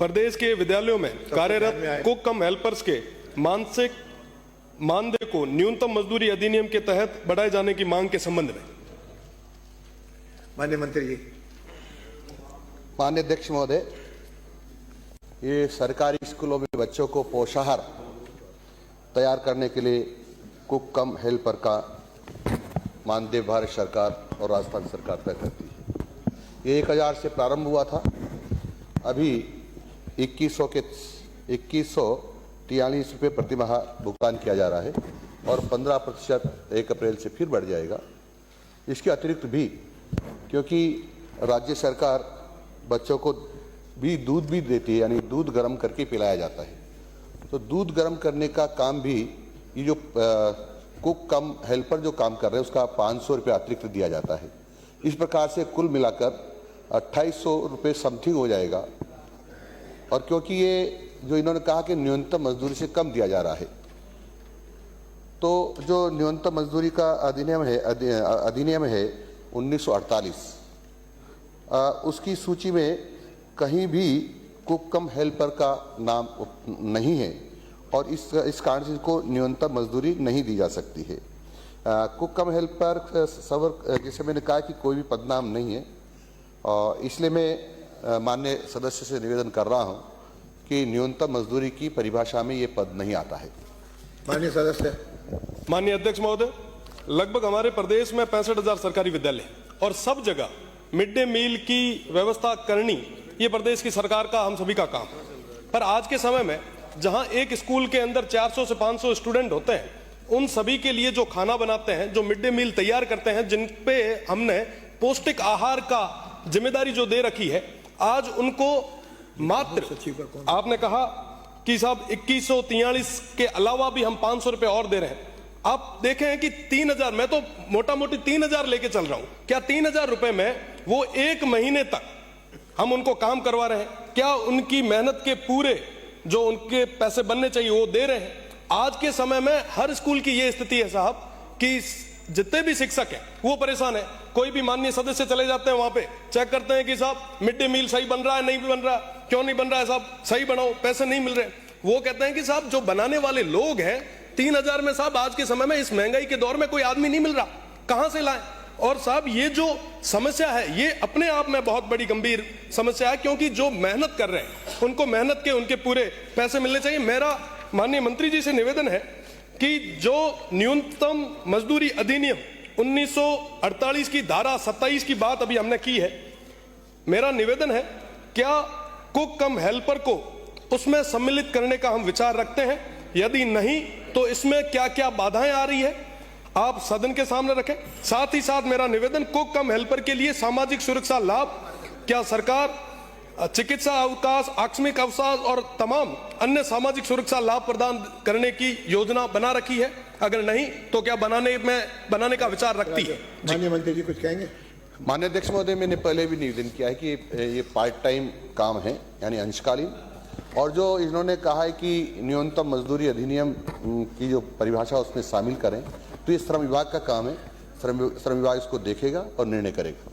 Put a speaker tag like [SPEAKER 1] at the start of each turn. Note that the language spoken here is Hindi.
[SPEAKER 1] प्रदेश के विद्यालयों में कार्यरत कुक कम हेल्पर्स के मानसिक मानदेय को न्यूनतम मजदूरी अधिनियम के तहत बढ़ाए जाने की मांग के संबंध में।
[SPEAKER 2] माननीय मंत्री जी।
[SPEAKER 3] माननीय अध्यक्ष महोदय, ये सरकारी स्कूलों में बच्चों को पोषाहार तैयार करने के लिए कुक कम हेल्पर का मानदेय भारत सरकार और राजस्थान सरकार तय करती है। ये 1000 से प्रारंभ हुआ था, अभी 2143 रुपये प्रतिमाह भुगतान किया जा रहा है और 15% 1 अप्रैल से फिर बढ़ जाएगा। इसके अतिरिक्त भी, क्योंकि राज्य सरकार बच्चों को भी दूध भी देती है, यानी दूध गर्म करके पिलाया जाता है, तो दूध गर्म करने का काम भी ये जो कुक कम हेल्पर जो काम कर रहे हैं उसका 500 रुपये अतिरिक्त दिया जाता है। इस प्रकार से कुल मिलाकर 2800 रुपये समथिंग हो जाएगा। और क्योंकि ये जो इन्होंने कहा कि न्यूनतम मजदूरी से कम दिया जा रहा है, तो जो न्यूनतम मजदूरी का अधिनियम है 1948, उसकी सूची में कहीं भी कुक कम हेल्पर का नाम नहीं है और इस कारण से इनको न्यूनतम मजदूरी नहीं दी जा सकती है। कुक कम हेल्पर जैसे मैंने कहा कि कोई भी पदनाम नहीं है, और इसलिए मैं माननीय सदस्य से निवेदन कर रहा हूं कि न्यूनतम मजदूरी की परिभाषा में ये पद नहीं आता है।
[SPEAKER 2] माननीय सदस्य।
[SPEAKER 1] माननीय अध्यक्ष महोदय, लगभग हमारे प्रदेश में 65,000 सरकारी विद्यालय और सब जगह मिड डे मील की व्यवस्था करनी ये प्रदेश की सरकार का, हम सभी का काम है। पर आज के समय में जहां एक स्कूल के अंदर 400 से 500 स्टूडेंट होते हैं, उन सभी के लिए जो खाना बनाते हैं, जो मिड डे मील तैयार करते हैं, जिन पे हमने पौष्टिक आहार का जिम्मेदारी जो दे रखी है, आज उनको मात्र आपने कहा कि साहब 2143 के अलावा भी हम 500 रुपए और दे रहे हैं। आप देखें कि 3000, मैं तो मोटा मोटी 3000 लेके चल रहा हूं, क्या 3000 रुपए में वो 1 महीने तक हम उनको काम करवा रहे हैं? क्या उनकी मेहनत के पूरे जो उनके पैसे बनने चाहिए वो दे रहे हैं? आज के समय में हर स्कूल की ये स्थिति है साहब कि जितने भी शिक्षक हैं वो परेशान है। कोई भी माननीय सदस्य चले जाते हैं, वहां पे चेक करते हैं कि साहब मिड डे मील सही बन रहा है, नहीं बन रहा, क्यों नहीं बन रहा है साहब, सही बनाओ, पैसे नहीं मिल रहे। वो कहते हैं कि साहब जो बनाने वाले लोग हैं 3000 में, साहब आज के समय में इस महंगाई के दौर में कोई आदमी नहीं मिल रहा, कहां से लाएं? और साहब ये जो समस्या है ये अपने आप में बहुत बड़ी गंभीर समस्या है, क्योंकि जो मेहनत कर रहे हैं उनको मेहनत के उनके पूरे पैसे मिलने चाहिए। मेरा माननीय मंत्री जी से निवेदन है कि जो न्यूनतम मजदूरी अधिनियम 1948 की धारा 27 की बात अभी हमने की है, मेरा निवेदन है क्या कुक कम हेल्पर को उसमें सम्मिलित करने का हम विचार रखते हैं? यदि नहीं तो इसमें क्या क्या बाधाएं आ रही है आप सदन के सामने रखें। साथ ही साथ मेरा निवेदन, कुक कम हेल्पर के लिए सामाजिक सुरक्षा लाभ, क्या सरकार चिकित्सा अवकाश, आकस्मिक अवकाश और तमाम अन्य सामाजिक सुरक्षा लाभ प्रदान करने की योजना बना रखी है? अगर नहीं तो क्या बनाने का विचार रखती है?
[SPEAKER 2] माननीय मंत्री जी कुछ कहेंगे?
[SPEAKER 3] माननीय अध्यक्ष महोदय, मैंने पहले भी निवेदन किया है कि ये पार्ट टाइम काम है, यानी अंशकालीन, और जो इन्होंने कहा है कि न्यूनतम मजदूरी अधिनियम की जो परिभाषा उसमें शामिल करें, तो ये श्रम विभाग का काम है। श्रम विभाग इसको देखेगा और निर्णय करेगा।